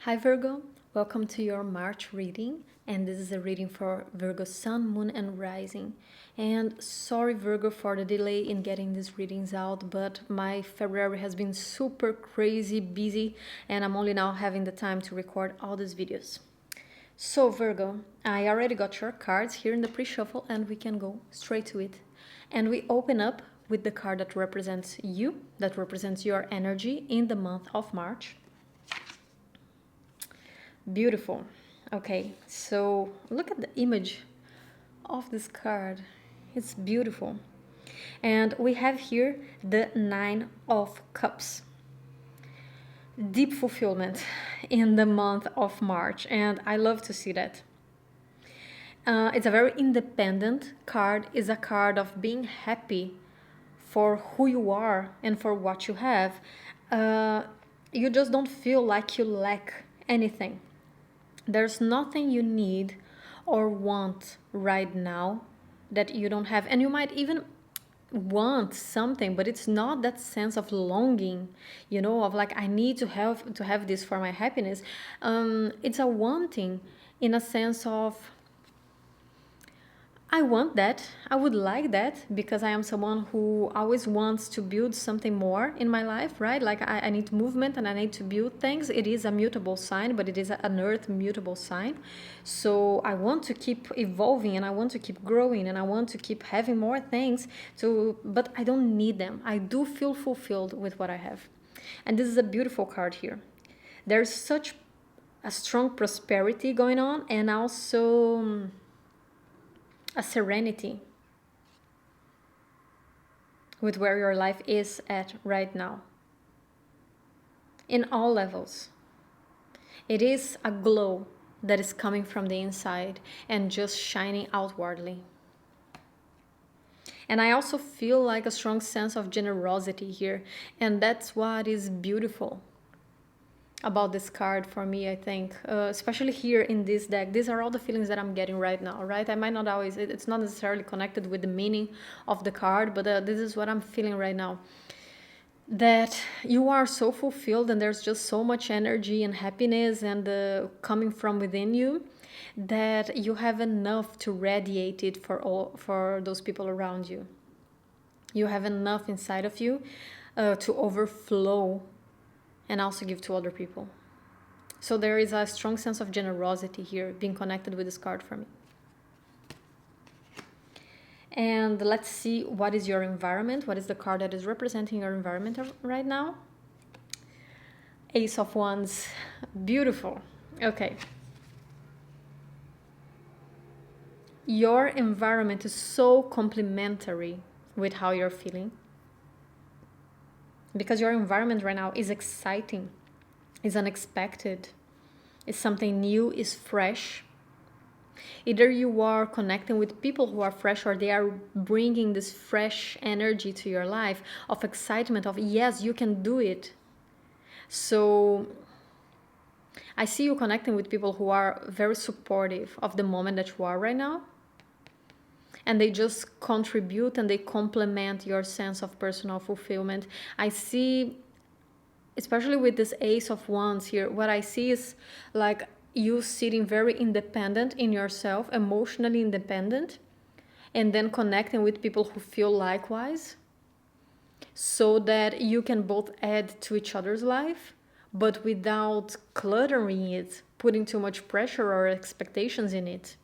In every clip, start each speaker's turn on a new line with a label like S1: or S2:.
S1: Hi Virgo, welcome to your March reading, and this is a reading for Virgo Sun, Moon and Rising. And sorry Virgo for the delay in getting these readings out, but my February has been super crazy busy and I'm only now having the time to record all these videos. So Virgo, I already got your cards here in the pre-shuffle and we can go straight to it. And we open up with the card that represents you, that represents your energy in the month of March. Beautiful. Okay, so look at the image of this card. It's beautiful. And we have here the Nine of Cups. Deep fulfillment in the month of March, and I love to see that. It's a very independent card. It's a card of being happy for who you are and for what you have. You just don't feel like you lack anything. There's nothing you need or want right now that you don't have. And you might even want something, but it's not that sense of longing, of like I need to have this for my happiness. It's a wanting in a sense of I want that. I would like that because I am someone who always wants to build something more in my life, right? Like I need movement and I need to build things. It is a mutable sign, but it is an earth mutable sign. So I want to keep evolving and I want to keep growing and I want to keep having more things but I don't need them. I do feel fulfilled with what I have. And this is a beautiful card here. There's such a strong prosperity going on and also a serenity with where your life is at right now. In all levels. It is a glow that is coming from the inside and just shining outwardly. And I also feel like a strong sense of generosity here, and that's what is beautiful about this card for me, I think, especially here in this deck. These are all the feelings that I'm getting right now, right? I might not always, it's not necessarily connected with the meaning of the card, but this is what I'm feeling right now. That you are so fulfilled and there's just so much energy and happiness and coming from within you that you have enough to radiate it for those people around you. You have enough inside of you to overflow and also give to other people. So there is a strong sense of generosity here being connected with this card for me. And let's see what is your environment. What is the card that is representing your environment right now? Ace of Wands. Beautiful. Okay. Your environment is so complementary with how you're feeling. Because your environment right now is exciting, is unexpected, is something new, is fresh. Either you are connecting with people who are fresh or they are bringing this fresh energy to your life of excitement, of yes, you can do it. So I see you connecting with people who are very supportive of the moment that you are right now. And they just contribute and they complement your sense of personal fulfillment. I see, especially with this Ace of Wands here, what I see is like you sitting very independent in yourself, emotionally independent, and then connecting with people who feel likewise, so that you can both add to each other's life, but without cluttering it, putting too much pressure or expectations in it.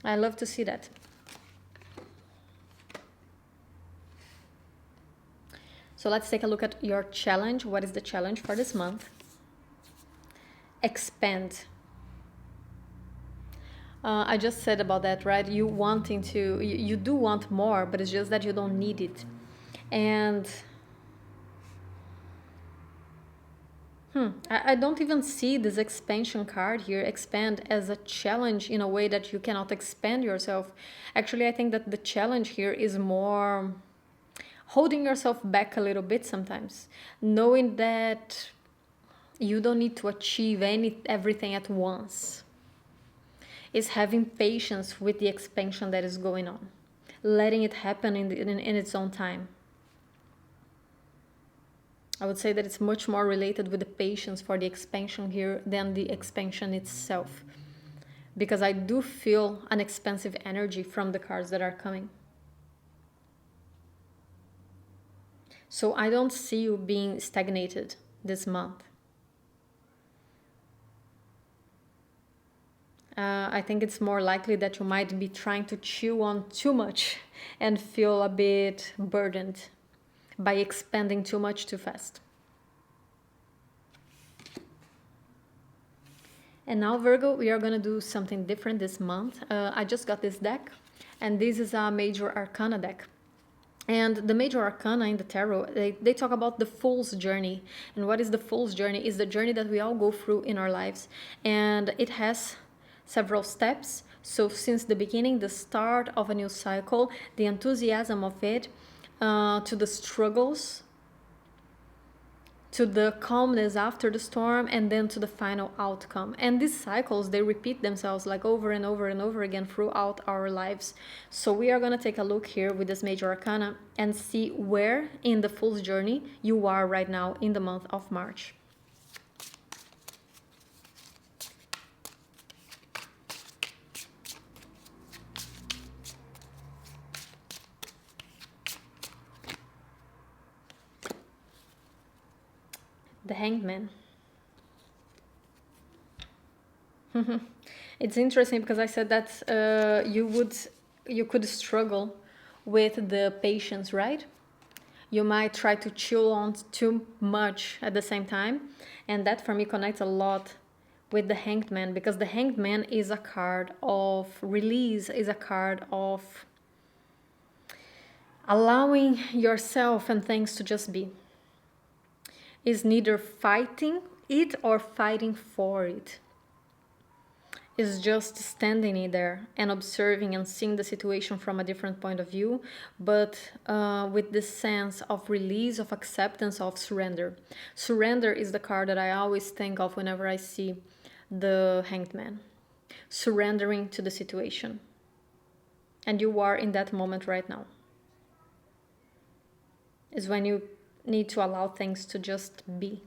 S1: I love to see that. So let's take a look at your challenge. What is the challenge for this month? Expand. I just said about that, right? You wanting to, you do want more, but it's just that you don't need it. And I don't even see this expansion card here, expand, as a challenge in a way that you cannot expand yourself. Actually, I think that the challenge here is more holding yourself back a little bit sometimes, knowing that you don't need to achieve everything at once. It's having patience with the expansion that is going on, letting it happen in its own time. I would say that it's much more related with the patience for the expansion here than the expansion itself. Because I do feel an expansive energy from the cards that are coming. So I don't see you being stagnated this month. I think it's more likely that you might be trying to chew on too much and feel a bit burdened by expanding too much too fast. And now, Virgo, we are going to do something different this month. I just got this deck, and this is a Major Arcana deck. And the Major Arcana in the tarot, they talk about the Fool's Journey. And what is the Fool's Journey? Is the journey that we all go through in our lives. And it has several steps. So since the beginning, the start of a new cycle, the enthusiasm of it, to the struggles, to the calmness after the storm, and then to the final outcome. And these cycles, they repeat themselves like over and over and over again throughout our lives. So we are going to take a look here with this Major Arcana and see where in the Fool's Journey you are right now in the month of March. The Hanged Man. It's interesting because I said that you could struggle with the patience, right? You might try to chill on too much at the same time, and that for me connects a lot with the Hanged Man, because the Hanged Man is a card of release, is a card of allowing yourself and things to just be. Is neither fighting it or fighting for it. Is just standing in there and observing and seeing the situation from a different point of view, but with this sense of release, of acceptance, of surrender. Surrender is the card that I always think of whenever I see the Hanged Man. Surrendering to the situation. And you are in that moment right now. Is when you need to allow things to just be.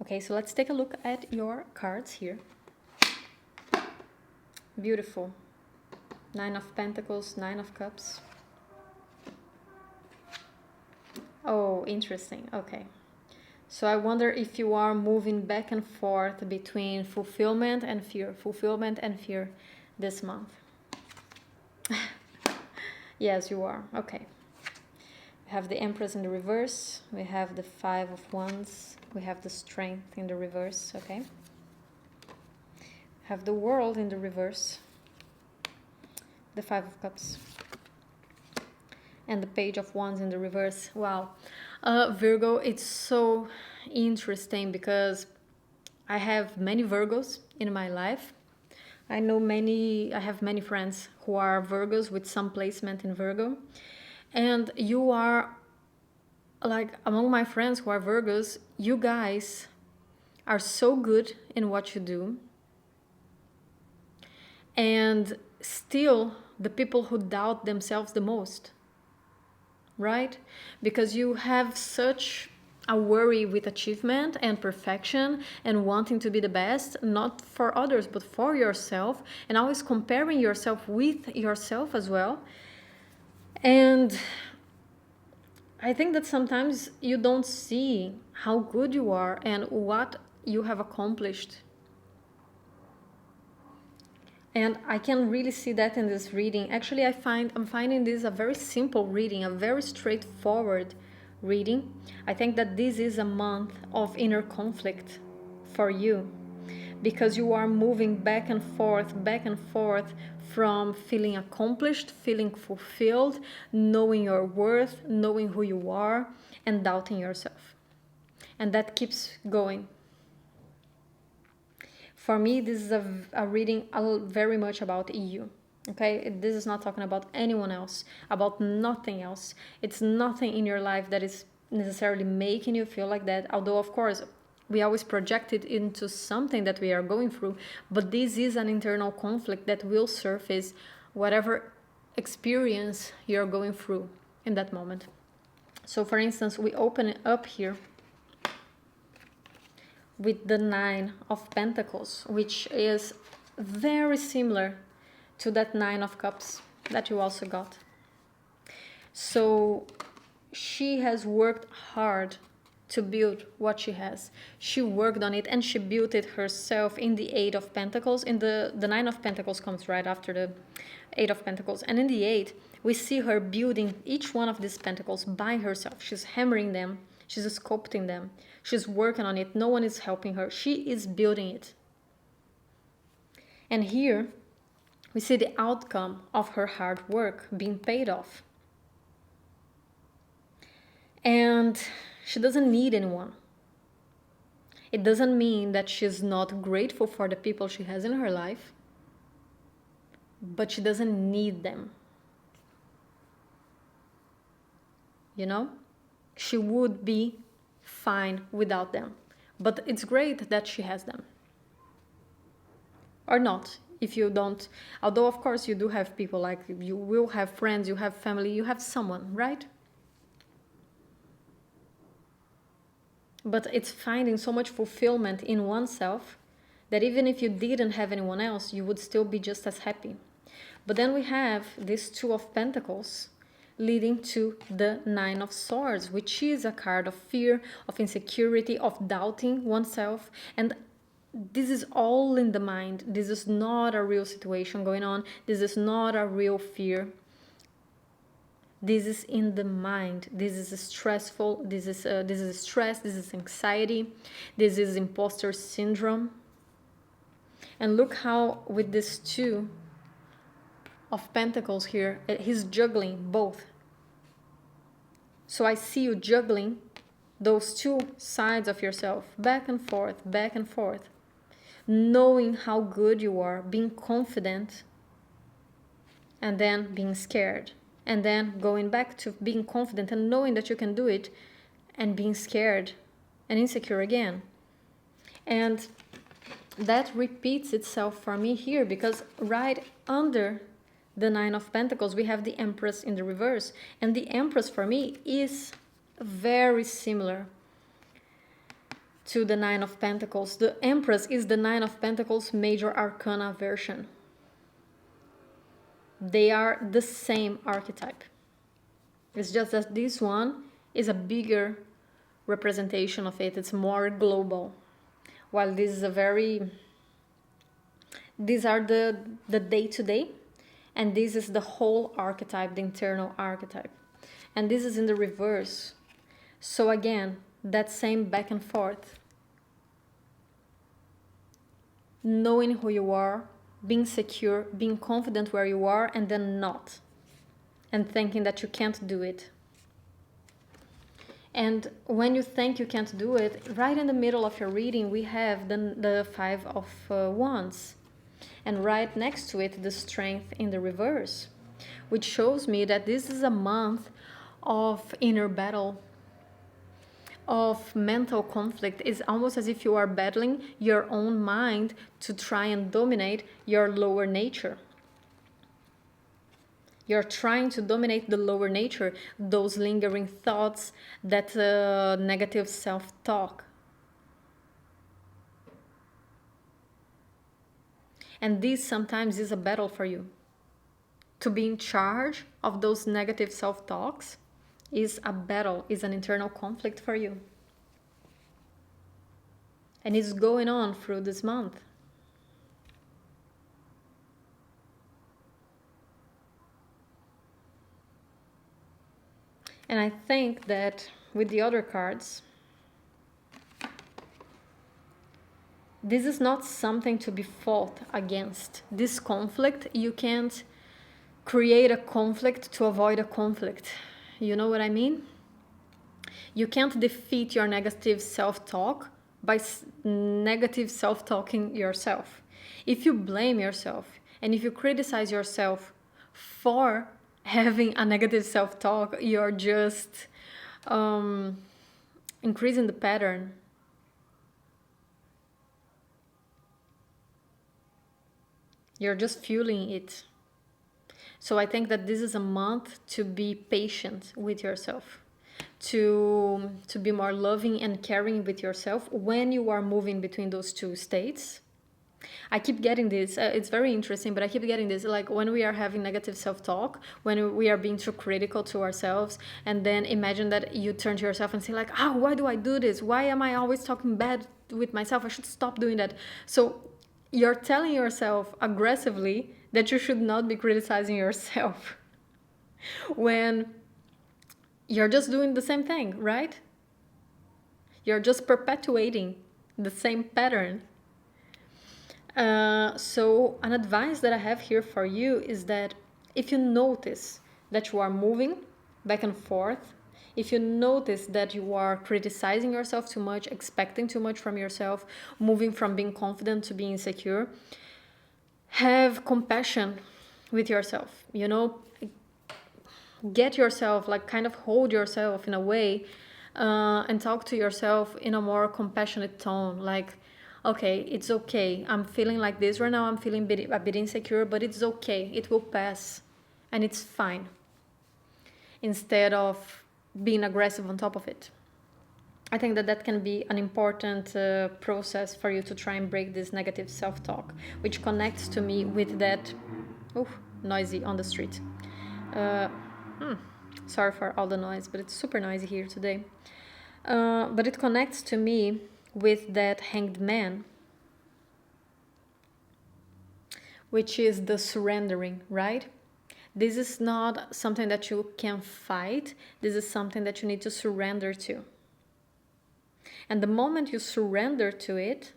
S1: Okay, so let's take a look at your cards here. Beautiful. 9 of Pentacles, 9 of Cups. Oh, interesting. Okay. So I wonder if you are moving back and forth between fulfillment and fear this month. Yes, you are. Okay. We have the Empress in the reverse. We have the 5 of Wands. We have the Strength in the reverse. Okay. We have the World in the reverse. The 5 of Cups. And the Page of Wands in the reverse. Wow. Virgo, it's so interesting because I have many Virgos in my life. I have many friends who are Virgos with some placement in Virgo. And you are, like, among my friends who are Virgos, you guys are so good in what you do. And still the people who doubt themselves the most, right? Because you have such a worry with achievement and perfection and wanting to be the best, not for others, but for yourself, and always comparing yourself with yourself as well. And I think that sometimes you don't see how good you are and what you have accomplished. And I can really see that in this reading. Actually, I'm finding this a very simple reading, a very straightforward reading. I think that this is a month of inner conflict for you, because you are moving back and forth from feeling accomplished, feeling fulfilled, knowing your worth, knowing who you are, and doubting yourself. And that keeps going. For me, this is a reading very much about you. Okay, this is not talking about anyone else, about nothing else. It's nothing in your life that is necessarily making you feel like that. Although, of course, we always project it into something that we are going through. But this is an internal conflict that will surface whatever experience you're going through in that moment. So for instance, we open it up here with the 9 of Pentacles, which is very similar to that 9 of Cups that you also got. So she has worked hard to build what she has. She worked on it and she built it herself in the 8 of Pentacles. In the 9 of Pentacles comes right after the 8 of Pentacles. And in the 8, we see her building each one of these pentacles by herself. She's hammering them. She's sculpting them. She's working on it. No one is helping her. She is building it. And here, we see the outcome of her hard work being paid off. And she doesn't need anyone. It doesn't mean that she's not grateful for the people she has in her life, but she doesn't need them. You know? She would be fine without them. But it's great that she has them. Or not, if you don't. Although, of course, you do have people, like you will have friends, you have family, you have someone, right? But it's finding so much fulfillment in oneself that even if you didn't have anyone else, you would still be just as happy. But then we have this 2 of Pentacles leading to the 9 of Swords, which is a card of fear, of insecurity, of doubting oneself. And this is all in the mind. This is not a real situation going on. This is not a real fear. This is in the mind. This is stressful. This is stress. This is anxiety. This is imposter syndrome. And look how with this 2 of Pentacles here, he's juggling both. So I see you juggling those 2 sides of yourself, back and forth, knowing how good you are, being confident, and then being scared. And then going back to being confident and knowing that you can do it, and being scared and insecure again. And that repeats itself for me here, because right under the 9 of Pentacles, we have the Empress in the reverse. And the Empress for me is very similar to the 9 of Pentacles. The Empress is the 9 of Pentacles major arcana version. They are the same archetype. It's just that this one is a bigger representation of it. It's more global. While this is these are the day-to-day, and this is the whole archetype, the internal archetype. And this is in the reverse. So again, that same back and forth. Knowing who you are, being secure, being confident where you are, and then not. And thinking that you can't do it. And when you think you can't do it, right in the middle of your reading, we have the 5 of Wands. And right next to it, the Strength in the reverse. Which shows me that this is a month of inner battle, of mental conflict. It's almost as if you are battling your own mind to try and dominate your lower nature. You're trying to dominate the lower nature, those lingering thoughts, that negative self-talk. And this sometimes is a battle for you. To be in charge of those negative self-talks is a battle, is an internal conflict for you. And it's going on through this month. And I think that with the other cards, this is not something to be fought against. This conflict, you can't create a conflict to avoid a conflict. You know what I mean? You can't defeat your negative self-talk by negative self-talking yourself. If you blame yourself and if you criticize yourself for having a negative self-talk, you're just increasing the pattern. You're just fueling it. So I think that this is a month to be patient with yourself, to be more loving and caring with yourself when you are moving between those two states. I keep getting this. It's very interesting, but I keep getting this. Like when we are having negative self-talk, when we are being too critical to ourselves, and then imagine that you turn to yourself and say like, "Oh, why do I do this? Why am I always talking bad with myself? I should stop doing that." So you're telling yourself aggressively that you should not be criticizing yourself when you're just doing the same thing, right? You're just perpetuating the same pattern. So an advice that I have here for you is that if you notice that you are moving back and forth, if you notice that you are criticizing yourself too much, expecting too much from yourself, moving from being confident to being insecure, have compassion with yourself, get yourself, like kind of hold yourself in a way, and talk to yourself in a more compassionate tone, like, okay, it's okay, I'm feeling like this right now, I'm feeling a bit insecure, but it's okay, it will pass and it's fine, instead of being aggressive on top of it. I think that can be an important process for you to try and break this negative self-talk, which connects to me with that. Oh, noisy on the street. Sorry for all the noise, but it's super noisy here today. But it connects to me with that hanged man, which is the surrendering, right? This is not something that you can fight. This is something that you need to surrender to. And the moment you surrender to it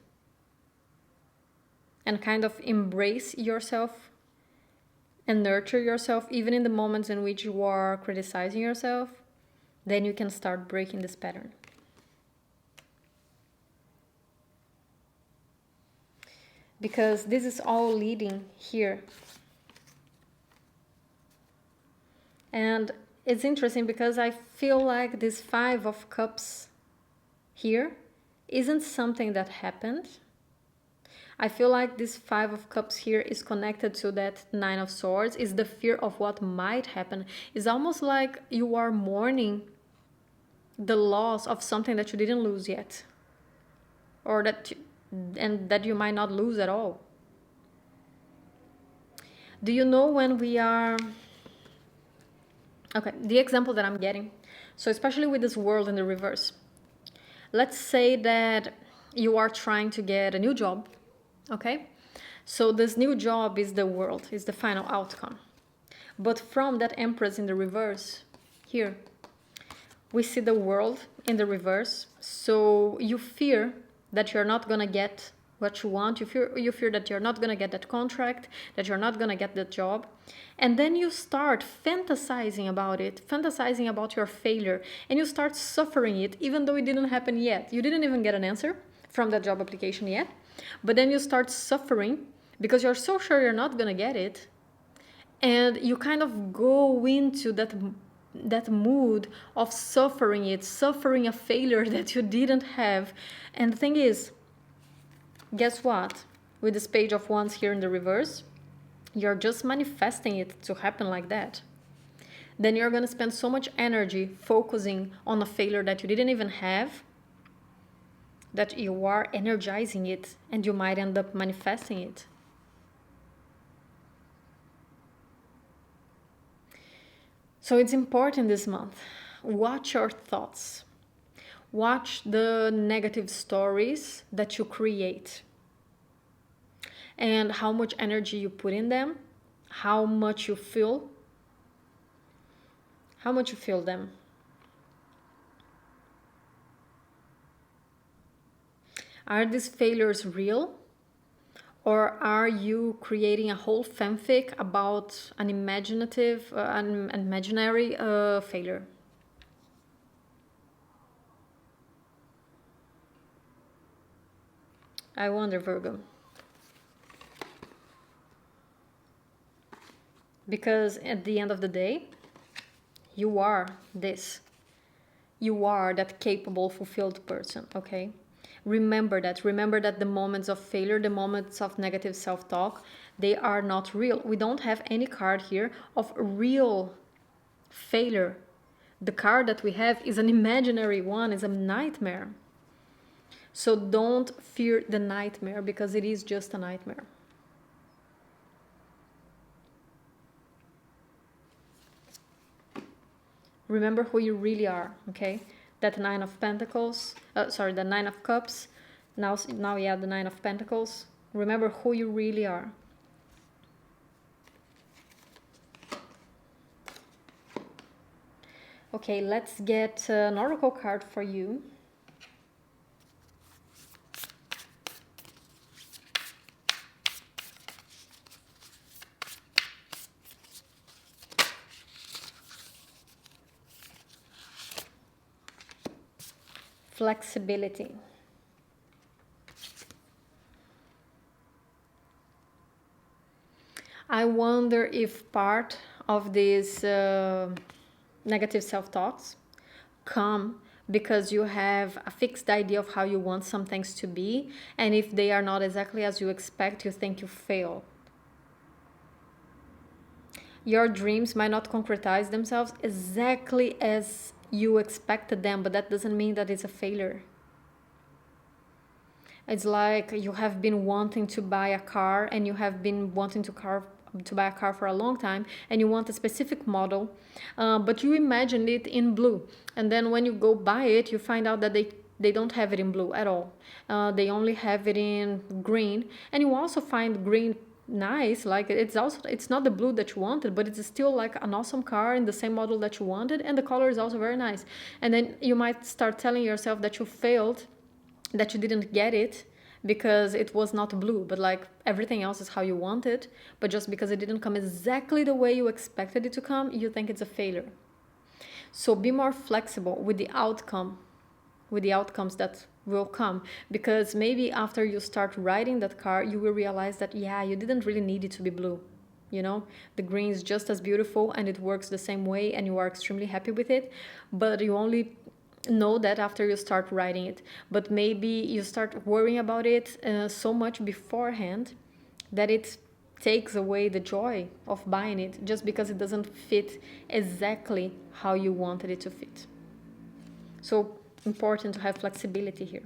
S1: and kind of embrace yourself and nurture yourself, even in the moments in which you are criticizing yourself, then you can start breaking this pattern. Because this is all leading here. And it's interesting because I feel like this 5 of Cups here isn't something that happened. I feel like this 5 of Cups here is connected to that 9 of Swords, is the fear of what might happen. It's almost like you are mourning the loss of something that you didn't lose yet, or that you might not lose at all. Do you know when we are... Okay, the example that I'm getting, so especially with this world in the reverse, let's say that you are trying to get a new job, okay? So this new job is the world, is the final outcome. But from that Empress in the reverse, here, we see the world in the reverse. So you fear that you're not gonna get what you want. You fear that you're not gonna get that contract, that you're not gonna get that job. And then you start fantasizing about it, fantasizing about your failure, and you start suffering it even though it didn't happen yet. You didn't even get an answer from that job application yet, but then you start suffering because you're so sure you're not gonna get it, and you kind of go into that mood of suffering a failure that you didn't have. And the thing is, guess what? With this Page of Wands here in the reverse, you're just manifesting it to happen like that. Then you're going to spend so much energy focusing on a failure that you didn't even have, that you are energizing it, and you might end up manifesting it. So it's important this month. Watch your thoughts. Watch the negative stories that you create, and how much energy you put in them, how much you feel them. Are these failures real? Or are you creating a whole fanfic about an imaginary failure? I wonder, Virgo. Because at the end of the day, you are this. You are that capable, fulfilled person, okay? Remember that the moments of failure, the moments of negative self-talk, They are not real. We don't have any card here of real failure. The card that we have is an imaginary one, is a nightmare. So don't fear the nightmare, because it is just a nightmare. Remember who you really are, okay? That Nine of Pentacles, the Nine of Cups. Now yeah, the Nine of Pentacles. Remember who you really are. Okay, let's get an oracle card for you. Flexibility. I wonder if part of these negative self-talks come because you have a fixed idea of how you want some things to be, and if they are not exactly as you expect, you think you fail. Your dreams might not concretize themselves exactly as you expected them, but that doesn't mean that it's a failure. It's like you have been wanting to buy a car, and you have been wanting to buy a car for a long time, and you want a specific model, but you imagined it in blue, and then when you go buy it, you find out that they don't have it in blue at all. They only have it in green, and you also find green nice, like it's not the blue that you wanted, but it's still like an awesome car in the same model that you wanted, and the color is also very nice. And then you might start telling yourself that you failed, that you didn't get it because it was not blue, but like everything else is how you want it, but just because it didn't come exactly the way you expected it to come, you think it's a failure. So be more flexible with the outcomes that will come, because maybe after you start riding that car, you will realize that yeah, you didn't really need it to be blue. You know, the green is just as beautiful and it works the same way, and you are extremely happy with it, but you only know that after you start riding it. But maybe you start worrying about it so much beforehand that it takes away the joy of buying it, just because it doesn't fit exactly how you wanted it to fit. So important to have flexibility here.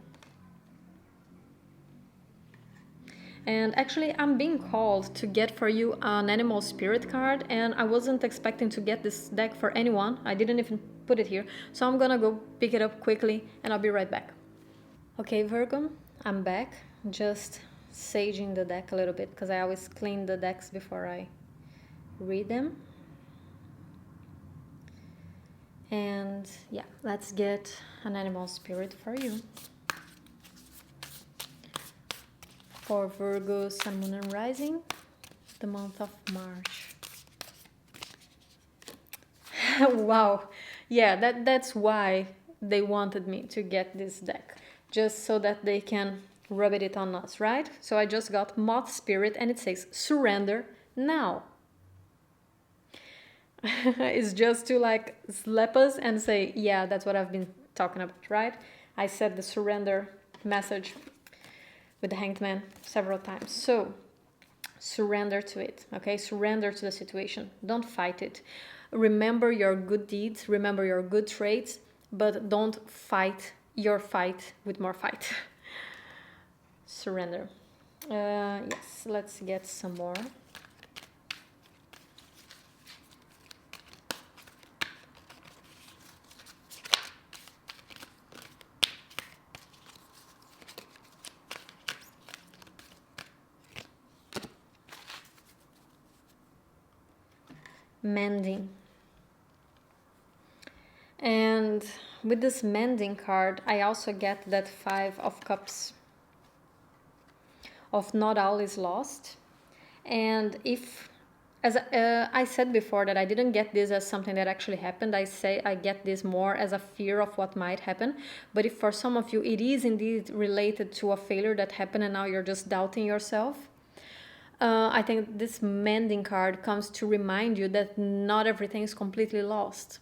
S1: And actually, I'm being called to get for you an animal spirit card, and I wasn't expecting to get this deck for anyone. I didn't even put it here, so I'm gonna go pick it up quickly and I'll be right back. Okay, Virgo, I'm back. Just saging the deck a little bit, because I always clean the decks before I read them. And yeah, let's get an animal spirit for you. For Virgo, Sun, Moon, and Rising, the month of March. Wow, yeah, that's why they wanted me to get this deck, just so that they can rub it on us, right? So I just got Moth Spirit, and it says surrender now. It's just to like slap us and say, yeah, that's what I've been talking about, right? I said the surrender message with the Hanged Man several times. So surrender to it, okay? Surrender to the situation. Don't fight it. Remember your good deeds, remember your good traits, but don't fight your fight with more fight. Surrender. Yes, let's get some more. Mending. And with this mending card, I also get that Five of Cups, of not all is lost. And if, as I said before, that I didn't get this as something that actually happened, I get this more as a fear of what might happen. But if for some of you it is indeed related to a failure that happened and now you're just doubting yourself, I think this mending card comes to remind you that not everything is completely lost.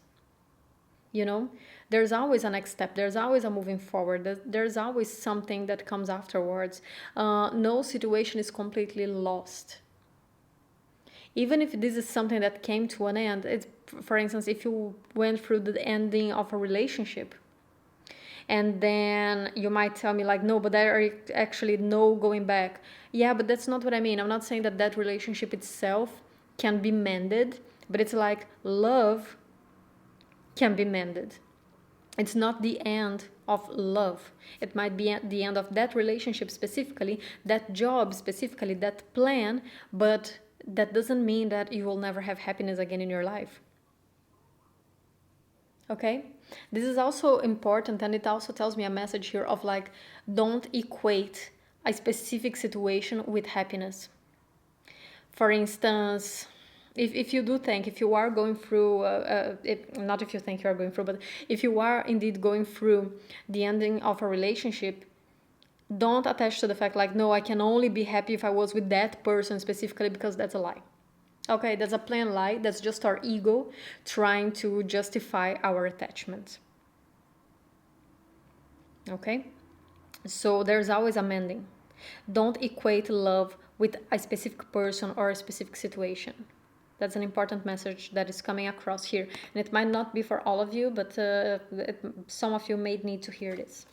S1: You know, there's always a next step, there's always a moving forward, there's always something that comes afterwards. No situation is completely lost. Even if this is something that came to an end, it's, for instance, if you went through the ending of a relationship, and then you might tell me like, no, but there are actually no going back. Yeah, but that's not what I mean. I'm not saying that that relationship itself can be mended, but it's like love can be mended. It's not the end of love. It might be the end of that relationship specifically, that job specifically, that plan, but that doesn't mean that you will never have happiness again in your life. Okay? This is also important, and it also tells me a message here of like, don't equate a specific situation with happiness. For instance, if you do think, if you are going through, not if you think you are going through, but if you are indeed going through the ending of a relationship, don't attach to the fact like, no, I can only be happy if I was with that person specifically, because that's a lie. Okay, that's a plain lie. That's just our ego trying to justify our attachment. Okay? So there's always a mending. Don't equate love with a specific person or a specific situation. That's an important message that is coming across here. And it might not be for all of you, but some of you may need to hear this.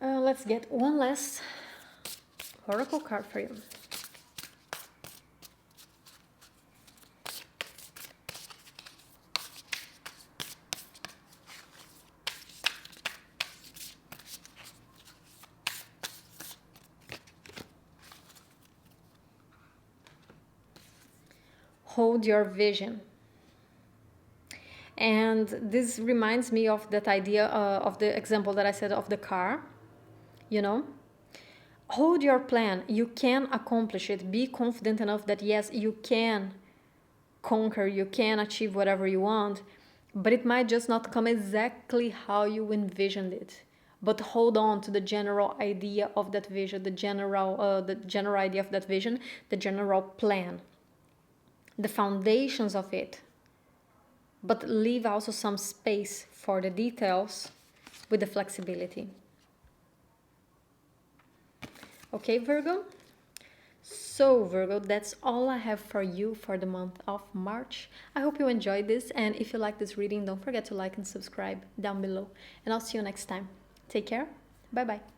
S1: Let's get one last oracle card for you. Hold your vision. And this reminds me of that idea of the example that I said of the car, you know? Hold your plan. You can accomplish it. Be confident enough that yes, you can conquer, you can achieve whatever you want, but it might just not come exactly how you envisioned it. But hold on to the general idea of that vision, the general idea of that vision, the general plan, the foundations of it. But leave also some space for the details with the flexibility. Okay, Virgo? So, Virgo, that's all I have for you for the month of March. I hope you enjoyed this, and if you like this reading, don't forget to like and subscribe down below. And I'll see you next time. Take care. Bye-bye.